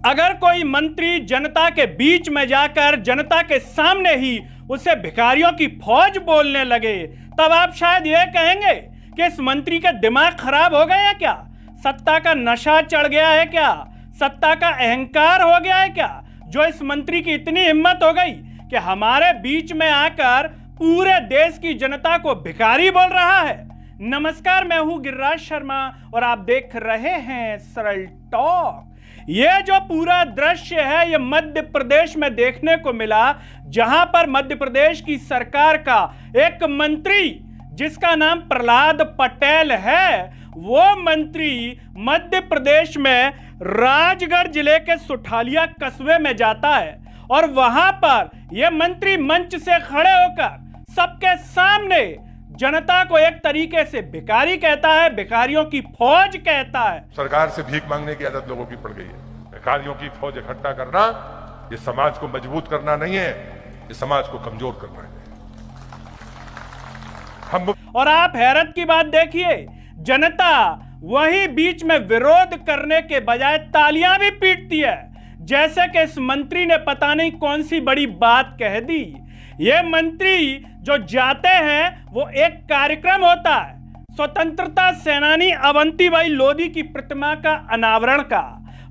अगर कोई मंत्री जनता के बीच में जाकर जनता के सामने ही उसे भिखारियों की फौज बोलने लगे, तब आप शायद यह कहेंगे कि इस मंत्री का दिमाग खराब हो गया है क्या? सत्ता का नशा चढ़ गया है क्या? सत्ता का अहंकार हो गया है क्या, जो इस मंत्री की इतनी हिम्मत हो गई कि हमारे बीच में आकर पूरे देश की जनता को भिखारी बोल रहा है? नमस्कार, मैं हूं गिरिराज शर्मा और आप देख रहे हैं सरल टॉक। ये जो पूरा दृश्य है ये मध्य प्रदेश में देखने को मिला, जहां पर मध्य प्रदेश की सरकार का एक मंत्री जिसका नाम प्रहलाद पटेल है, वो मंत्री मध्य प्रदेश में राजगढ़ जिले के सुठालिया कस्बे में जाता है और वहां पर यह मंत्री मंच से खड़े होकर सबके सामने जनता को एक तरीके से भिखारी कहता है, भिखारियों की फौज कहता है। सरकार से भीख मांगने की आदत लोगों की पड़ गई है। भिखारियों की फौज इकट्ठा करना ये समाज को मजबूत करना नहीं है, ये समाज को कमजोर करना है। और आप हैरत की बात देखिए, जनता वही बीच में विरोध करने के बजाय तालियां भी पीटती है, जैसे कि इस मंत्री ने पता नहीं कौन सी बड़ी बात कह दी। ये मंत्री जो जाते हैं वो एक कार्यक्रम होता है स्वतंत्रता सेनानी अवंतीबाई लोधी की प्रतिमा का अनावरण का।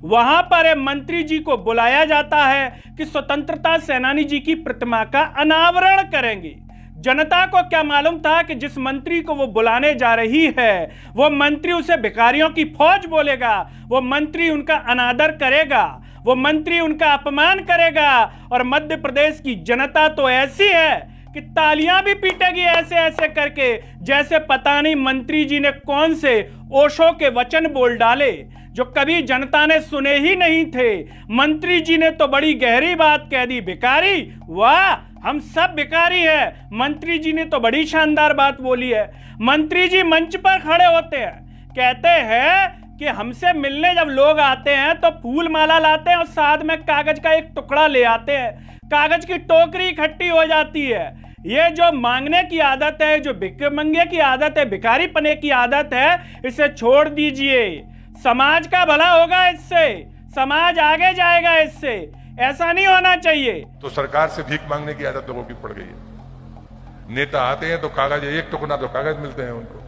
वहां पर मंत्री जी को बुलाया जाता है कि स्वतंत्रता सेनानी जी की प्रतिमा का अनावरण करेंगे। जनता को क्या मालूम था कि जिस मंत्री को वो बुलाने जा रही है वो मंत्री उसे भिखारियों की फौज बोलेगा, वो मंत्री उनका अनादर करेगा, वो मंत्री उनका अपमान करेगा। और मध्य प्रदेश की जनता तो ऐसी है कि तालियां भी पीटेगी ऐसे ऐसे करके, जैसे पता नहीं मंत्री जी ने कौन से ओशो के वचन बोल डाले जो कभी जनता ने सुने ही नहीं थे। मंत्री जी ने तो बड़ी गहरी बात कह दी, भिखारी, वाह हम सब भिखारी है। मंत्री जी ने तो बड़ी शानदार बात बोली है। मंत्री जी मंच पर खड़े होते हैं, कहते हैं कि हमसे मिलने जब लोग आते हैं तो फूल माला लाते हैं और साथ में कागज का एक टुकड़ा ले आते हैं, कागज की टोकरी इकट्ठी हो जाती है। ये जो मांगने की आदत है, जो भिखमंगे की आदत है, भिखारी पने की आदत है, इसे छोड़ दीजिए। समाज का भला होगा इससे, समाज आगे जाएगा इससे। ऐसा नहीं होना चाहिए। तो सरकार से भीख मांगने की आदत लोगों की पड़ गई है। नेता आते हैं तो कागज, एक टुकड़ा तो कागज मिलते हैं उनको,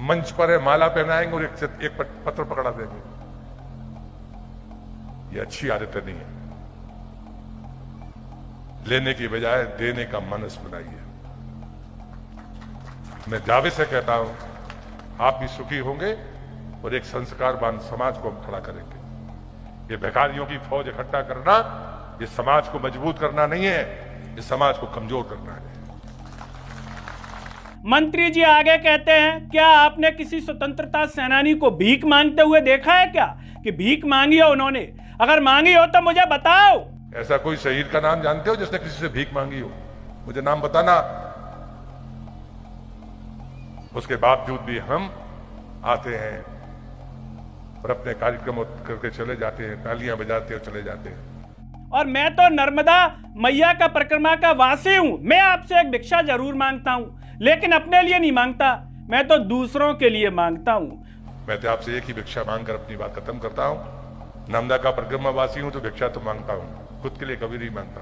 मंच पर है माला पहनाएंगे और एक पत्र पकड़ा देंगे। ये अच्छी आदतें नहीं है। लेने की बजाय देने का मनस बनाइए। मैं दावे से कहता हूं, आप भी सुखी होंगे और एक संस्कारवान समाज को हम खड़ा करेंगे। ये भिखारियों की फौज इकट्ठा करना ये समाज को मजबूत करना नहीं है, ये समाज को कमजोर करना है। मंत्री जी आगे कहते हैं, क्या आपने किसी स्वतंत्रता सेनानी को भीख मांगते हुए देखा है क्या, कि भीख मांगी हो उन्होंने? अगर मांगी हो तो मुझे बताओ। ऐसा कोई शहीद का नाम जानते हो जिसने किसी से भीख मांगी हो? मुझे नाम बताना। उसके बावजूद भी हम आते हैं और अपने कार्यक्रम करके चले जाते हैं, तालियां बजाते और चले जाते हैं। और मैं तो नर्मदा मैया का परिक्रमा का वासी हूं। मैं आपसे एक भिक्षा जरूर मांगता हूं, लेकिन अपने लिए नहीं मांगता, मैं तो दूसरों के लिए मांगता हूं। मैं तो आपसे एक ही भिक्षा मांगकर अपनी बात खत्म करता हूं। नर्मदा का परिक्रमा वासी हूं तो भिक्षा तो मांगता हूं, खुद के लिए कभी नहीं मांगता।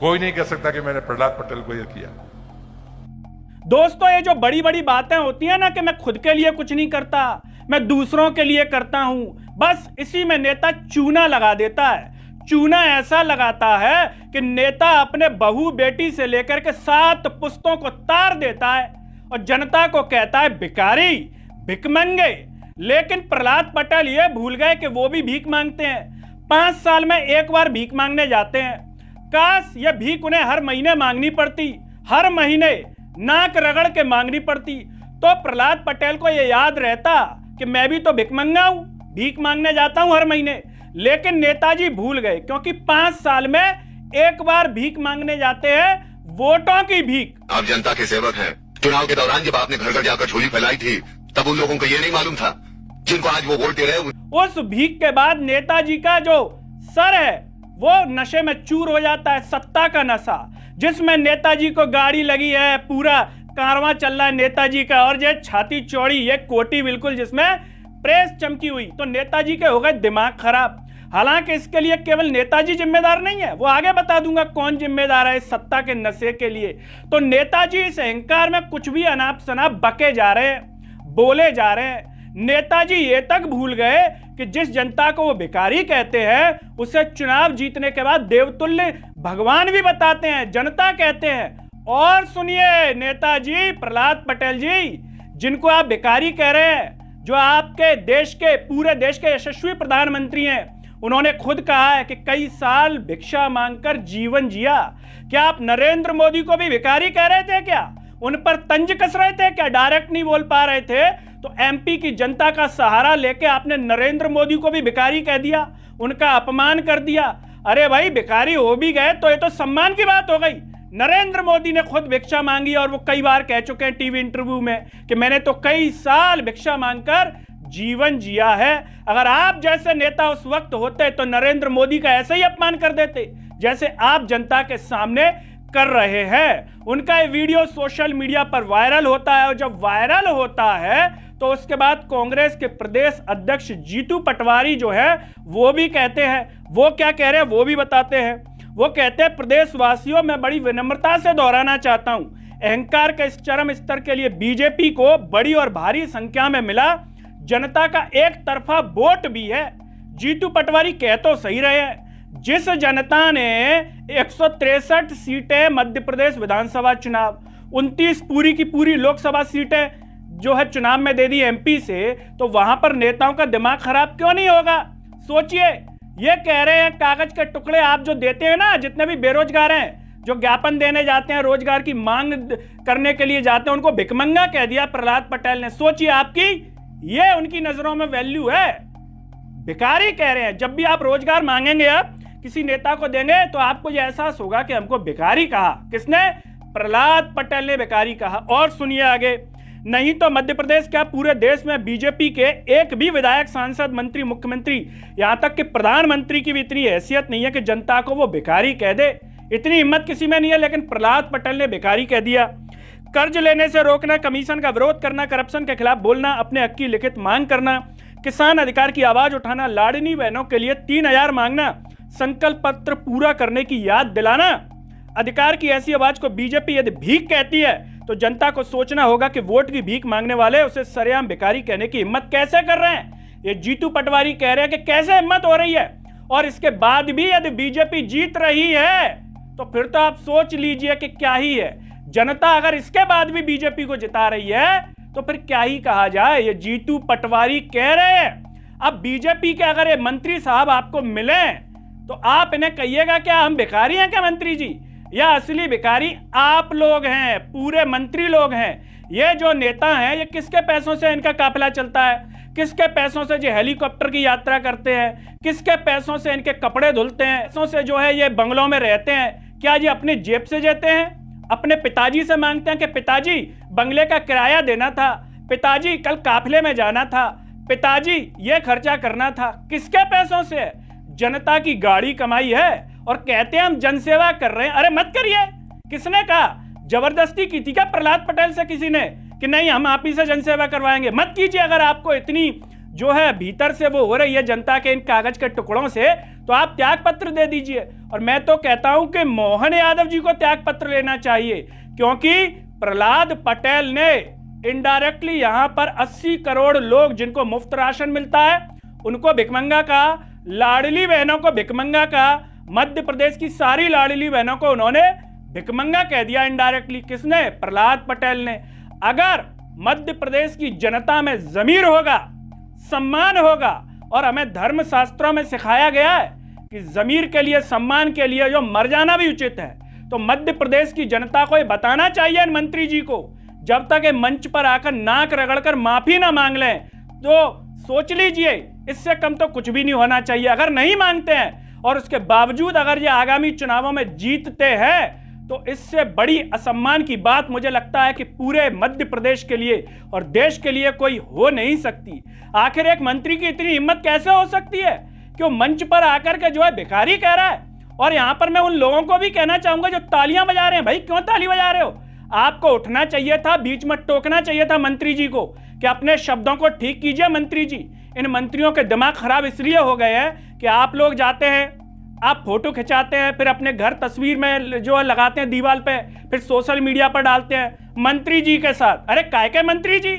कोई नहीं कह सकता कि मैंने प्रहलाद पटेल को यह किया। दोस्तों, ये जो बड़ी बड़ी बातें होती है ना कि मैं खुद के लिए कुछ नहीं करता, मैं दूसरों के लिए करता हूं, बस इसी में नेता चूना लगा देता है। चूना ऐसा लगाता है कि नेता अपने बहू बेटी से लेकर के 7 पुश्तों को तार देता है और जनता को कहता है भिखारी, भिखमंगे। लेकिन प्रहलाद पटेल ये भूल गए कि वो भी भीख मांगते हैं। 5 साल में एक बार भीख मांगने जाते हैं। काश ये भीख उन्हें हर महीने मांगनी पड़ती, हर महीने नाक रगड़ के मांगनी पड़ती, तो प्रहलाद पटेल को ये याद रहता कि मैं भी तो भिखमंगा हूं, भीख मांगने जाता हूं हर महीने। लेकिन नेताजी भूल गए, क्योंकि 5 साल में एक बार भीख मांगने जाते हैं, वोटों की भीख। आप जनता के सेवक हैं। चुनाव के दौरान जब आपने घर घर जाकर झोली फैलाई थी, तब उन लोगों को ये नहीं मालूम था जिनको आज वो वोट दे रहे हैं। उस भीख के बाद नेताजी का जो सर है वो नशे में चूर हो जाता है, सत्ता का नशा, जिसमें नेताजी को गाड़ी लगी है, पूरा कारवां चल रहा है नेताजी का, और ये छाती चौड़ी, ये कोटी बिल्कुल जिसमें प्रेस चमकी हुई तो नेताजी के हो गए दिमाग खराब। हालांकि इसके लिए केवल नेताजी जिम्मेदार नहीं है, वो आगे बता दूंगा कौन जिम्मेदार है इस सत्ता के नशे के लिए। तो नेताजी इस अहंकार में कुछ भी अनाप शनाप बके जा रहे हैं, बोले जा रहे हैं। नेताजी ये तक भूल गए कि जिस जनता को वो भिखारी कहते हैं उसे चुनाव जीतने के बाद देवतुल्य भगवान भी बताते हैं, जनता कहते हैं। और सुनिए नेताजी प्रहलाद पटेल जी, जिनको आप भिखारी कह रहे हैं, जो आपके देश के पूरे देश के यशस्वी प्रधानमंत्री हैं, उन्होंने खुद कहा है कि कई साल भिक्षा मांगकर जीवन जिया। क्या आप नरेंद्र मोदी को भी भिखारी कह रहे थे क्या? उन पर तंज कस रहे थे क्या? डायरेक्ट नहीं बोल पा रहे थे तो एमपी की जनता का सहारा लेके आपने नरेंद्र मोदी को भी भिखारी कह दिया, उनका अपमान कर दिया। अरे भाई भिखारी हो भी गए तो ये तो सम्मान की बात हो गई। नरेंद्र मोदी ने खुद भिक्षा मांगी और वो कई बार कह चुके हैं टीवी इंटरव्यू में कि मैंने तो कई साल भिक्षा मांगकर जीवन जिया है। अगर आप जैसे नेता उस वक्त होते तो नरेंद्र मोदी का ऐसे ही अपमान कर देते जैसे आप जनता के सामने कर रहे हैं। उनका ये वीडियो सोशल मीडिया पर वायरल होता है और जब वायरल होता है तो उसके बाद कांग्रेस के प्रदेश अध्यक्ष जीतू पटवारी जो है वो भी कहते हैं, वो क्या कह रहे हैं वो भी बताते हैं। वो कहते हैं प्रदेशवासियों में बड़ी विनम्रता से दोहराना चाहता हूं, अहंकार के इस चरम स्तर के लिए बीजेपी को बड़ी और भारी संख्या में मिला जनता का एक तरफा वोट भी है। जीतू पटवारी कह तो सही रहे हैं, जिस जनता ने 163 सीटें मध्य प्रदेश विधानसभा चुनाव, 29 पूरी की पूरी लोकसभा सीटें जो है चुनाव में दे दी एमपी से, तो वहां पर नेताओं का दिमाग खराब क्यों नहीं होगा? सोचिए, ये कह रहे हैं कागज के टुकड़े आप जो देते हैं ना, जितने भी बेरोजगार हैं जो ज्ञापन देने जाते हैं, रोजगार की मांग करने के लिए जाते हैं, उनको भिखमंगा कह दिया प्रहलाद पटेल ने। सोचिए आपकी ये उनकी नजरों में वैल्यू है, भिखारी कह रहे हैं। जब भी आप रोजगार मांगेंगे, आप किसी नेता को देंगे तो आपको ये एहसास होगा कि हमको भिखारी कहा। किसने? प्रहलाद पटेल ने भिखारी कहा। और सुनिए आगे, नहीं तो मध्य प्रदेश क्या पूरे देश में बीजेपी के एक भी विधायक, सांसद, मंत्री, मुख्यमंत्री, यहां तक कि प्रधानमंत्री की भी इतनी हैसियत नहीं है कि जनता को वो भिखारी कह दे। इतनी हिम्मत किसी में नहीं है, लेकिन प्रहलाद पटेल ने भिखारी कह दिया। कर्ज लेने से रोकना, कमीशन का विरोध करना, करप्शन के खिलाफ बोलना, अपने हक की लिखित मांग करना, किसान अधिकार की आवाज उठाना, लाडली बहनों के लिए 3000 मांगना, संकल्प पत्र पूरा करने की याद दिलाना। अधिकार की ऐसी आवाज को बीजेपी यदि भीख कहती है तो जनता को सोचना होगा कि वोट की भीख मांगने वाले उसे सरेआम भिखारी कहने की हिम्मत कैसे कर रहे हैं। ये जीतू पटवारी कह रहे हैं कि कैसे हिम्मत हो रही है। और इसके बाद भी यदि बीजेपी जीत रही है तो फिर तो आप सोच लीजिए कि क्या ही है। जनता अगर इसके बाद भी बीजेपी को जिता रही है तो फिर क्या ही कहा जाए। ये जीतू पटवारी कह रहे हैं। अब बीजेपी के अगर ये मंत्री साहब आपको मिले तो आप इन्हें कहिएगा क्या हम भिखारी हैं क्या मंत्री जी, या असली भिखारी आप लोग हैं, पूरे मंत्री लोग हैं। ये जो नेता हैं ये किसके पैसों से इनका काफिला चलता है, किसके पैसों से जो हेलीकॉप्टर की यात्रा करते हैं, किसके पैसों से इनके कपड़े धुलते हैं, पैसों से जो है ये बंगलों में रहते हैं। क्या ये अपनी जेब से देते हैं? अपने पिताजी से मांगते हैं कि पिताजी बंगले का किराया देना था, पिताजी कल काफिले में जाना था, पिताजी ये खर्चा करना था। किसके पैसों से? जनता की गाड़ी कमाई है और कहते हैं हम जनसेवा कर रहे हैं। अरे मत करिए। किसने कहा? जबरदस्ती की थी क्या प्रहलाद पटेल से किसी ने कि नहीं हम आप ही से जनसेवा करवाएंगे? मत कीजिए। अगर आपको इतनी जो है भीतर से वो हो रही है जनता के इन कागज के टुकड़ों से, तो आप त्याग पत्र दे दीजिए। और मैं तो कहता हूं कि मोहन यादव जी को त्याग पत्र लेना चाहिए, क्योंकि प्रहलाद पटेल ने इनडायरेक्टली यहां पर 80 करोड़ लोग जिनको मुफ्त राशन मिलता है उनको भिखमंगा कहा, लाडली बहनों को भिखमंगा कहा, मध्य प्रदेश की सारी लाडली बहनों को उन्होंने भिखमंगा कह दिया इनडायरेक्टली। किसने? प्रहलाद पटेल ने। अगर मध्य प्रदेश की जनता में जमीर होगा, सम्मान होगा, और हमें धर्म शास्त्रों में सिखाया गया है कि जमीर के लिए, सम्मान के लिए जो मर जाना भी उचित है, तो मध्य प्रदेश की जनता को ये बताना चाहिए इन मंत्री जी को। जब तक ये मंच पर आकर नाक रगड़कर माफी ना मांग लें तो सोच लीजिए इससे कम तो कुछ भी नहीं होना चाहिए। अगर नहीं मांगते हैं और उसके बावजूद अगर ये आगामी चुनावों में जीतते हैं तो इससे बड़ी असम्मान की बात मुझे लगता है कि पूरे मध्य प्रदेश के लिए और देश के लिए कोई हो नहीं सकती। आखिर एक मंत्री की इतनी हिम्मत कैसे हो सकती है कि वो मंच पर आकर के जो है भिखारी कह रहा है। और यहां पर मैं उन लोगों को भी कहना चाहूंगा जो तालियां बजा रहे हैं, भाई क्यों ताली बजा रहे हो? आपको उठना चाहिए था, बीच में टोकना चाहिए था मंत्री जी को कि अपने शब्दों को ठीक कीजिए मंत्री जी। इन मंत्रियों के दिमाग खराब इसलिए हो गए हैं कि आप लोग जाते हैं, आप फोटो खिंचाते हैं, फिर अपने घर तस्वीर में जो लगाते हैं दीवार पे, फिर सोशल मीडिया पर डालते हैं मंत्री जी के साथ। अरे काय के मंत्री जी?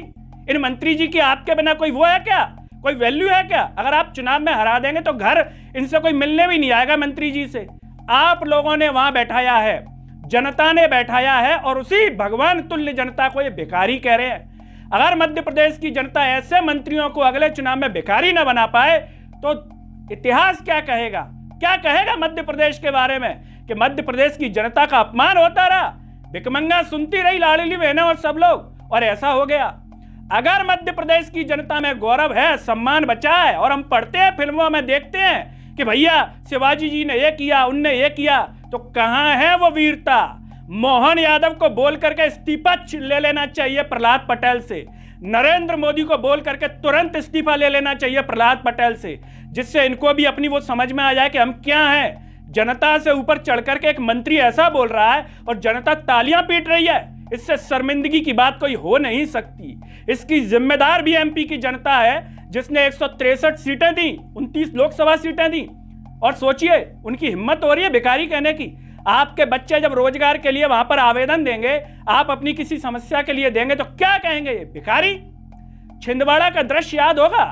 इन मंत्री जी की आपके बिना कोई वो है क्या, कोई वैल्यू है क्या? अगर आप चुनाव में हरा देंगे तो घर इनसे कोई मिलने भी नहीं आएगा मंत्री जी से। आप लोगों ने वहां बैठाया है, जनता ने बैठाया है, और उसी भगवान तुल्य जनता को ये भिखारी कह रहे हैं। अगर मध्य प्रदेश की जनता ऐसे मंत्रियों को अगले चुनाव में भिखारी ना बना पाए तो इतिहास क्या कहेगा? क्या कहेगा मध्य प्रदेश के बारे में कि मध्य प्रदेश की जनता का अपमान होता रहा, भिकमंगा सुनती रही लाडली बहनें और सब लोग, और ऐसा हो गया। अगर मध्य प्रदेश की जनता में गौरव है, सम्मान बचा है, और हम पढ़ते हैं फिल्मों में देखते हैं कि भैया शिवाजी जी ने ये किया, उनने ये किया, तो कहां है वो वीरता? मोहन यादव को बोल करके इस्तीफा ले लेना चाहिए प्रहलाद पटेल से, नरेंद्र मोदी को बोल करके तुरंत इस्तीफा ले लेना चाहिए प्रहलाद पटेल से, जिससे इनको भी अपनी वो समझ में आ जाए कि हम क्या हैं। जनता से ऊपर चढ़ करके एक मंत्री ऐसा बोल रहा है और जनता तालियां पीट रही है, इससे शर्मिंदगी की बात कोई हो नहीं सकती। इसकी जिम्मेदार भी एमपी की जनता है, जिसने 163 सीटें दी, 29 लोकसभा सीटें दी, और सोचिए उनकी हिम्मत हो रही है भिखारी कहने की। आपके बच्चे जब रोजगार के लिए वहां पर आवेदन देंगे, आप अपनी किसी समस्या के लिए देंगे, तो क्या कहेंगे? ये भिखारी। छिंदवाड़ा का दृश्य याद होगा,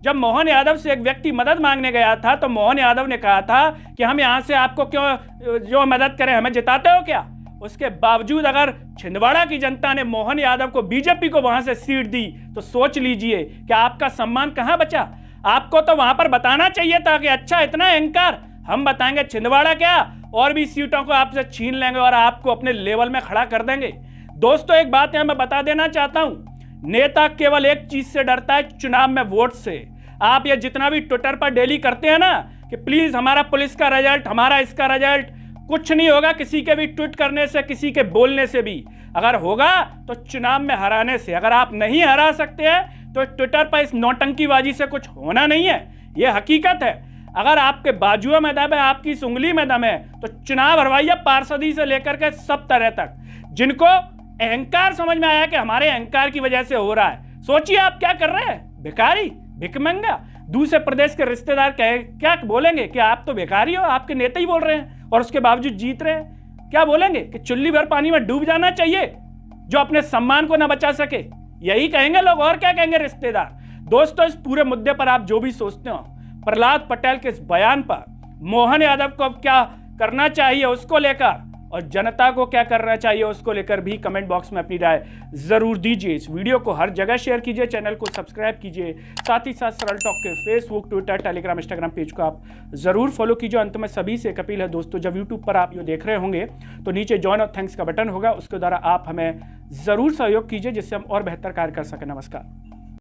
जब मोहन यादव से एक व्यक्ति मदद मांगने गया था तो मोहन यादव ने कहा था कि हम यहां से आपको क्यों जो मदद करें, हमें जिताते हो क्या? उसके बावजूद अगर छिंदवाड़ा की जनता ने मोहन यादव को, बीजेपी को वहां से सीट दी, तो सोच लीजिए कि आपका सम्मान कहां बचा। आपको तो वहां पर बताना चाहिए था कि अच्छा इतना अहंकार, हम बताएंगे छिंदवाड़ा क्या, और भी सीटों को आपसे छीन लेंगे और आपको अपने लेवल में खड़ा कर देंगे। दोस्तों एक बात यहां मैं बता देना चाहता हूं, नेता केवल एक चीज से डरता है, चुनाव में वोट से। आप ये जितना भी ट्विटर पर डेली करते हैं ना कि प्लीज हमारा पुलिस का रिजल्ट, हमारा इसका रिजल्ट, कुछ नहीं होगा किसी के भी ट्वीट करने से, किसी के बोलने से भी। अगर होगा तो चुनाव में हराने से। अगर आप नहीं हरा सकते हैं तो ट्विटर पर इस नौटंकीबाजी से कुछ होना नहीं है, यह हकीकत है। अगर आपके बाजुओं में दम है, आपकी उंगली में दम है, तो चुनाव हरवाइए, पार्षदी से लेकर के सब तरह तक। जिनको अहंकार समझ में आया कि हमारे अहंकार की वजह से हो रहा है, सोचिए आप क्या कर रहे हैं, भिखारी, भिकमंगा। दूसरे प्रदेश के रिश्तेदार क्या बोलेंगे कि आप तो भिखारी हो, आपके नेता ही बोल रहे हैं और उसके बावजूद जीत रहे हैं। क्या बोलेंगे कि चुल्ली भर पानी में डूब जाना चाहिए जो अपने सम्मान को ना बचा सके, यही कहेंगे लोग, और क्या कहेंगे रिश्तेदार। दोस्तों इस पूरे मुद्दे पर आप जो भी सोचते हो, प्रहलाद पटेल के इस बयान पर, मोहन यादव को अब क्या करना चाहिए उसको लेकर, और जनता को क्या करना चाहिए उसको लेकर भी कमेंट बॉक्स में अपनी राय जरूर दीजिए। इस वीडियो को हर जगह शेयर कीजिए, चैनल को सब्सक्राइब कीजिए, साथ ही साथ सरल टॉक के Facebook, Twitter, Telegram, Instagram page को आप जरूर फॉलो कीजिए। अंत में सभी से एक अपील है दोस्तों, जब यूट्यूब पर आप ये देख रहे होंगे तो नीचे ज्वाइन और थैंक्स का बटन होगा, उसके द्वारा आप हमें जरूर सहयोग कीजिए जिससे हम और बेहतर कार्य कर सकें। नमस्कार।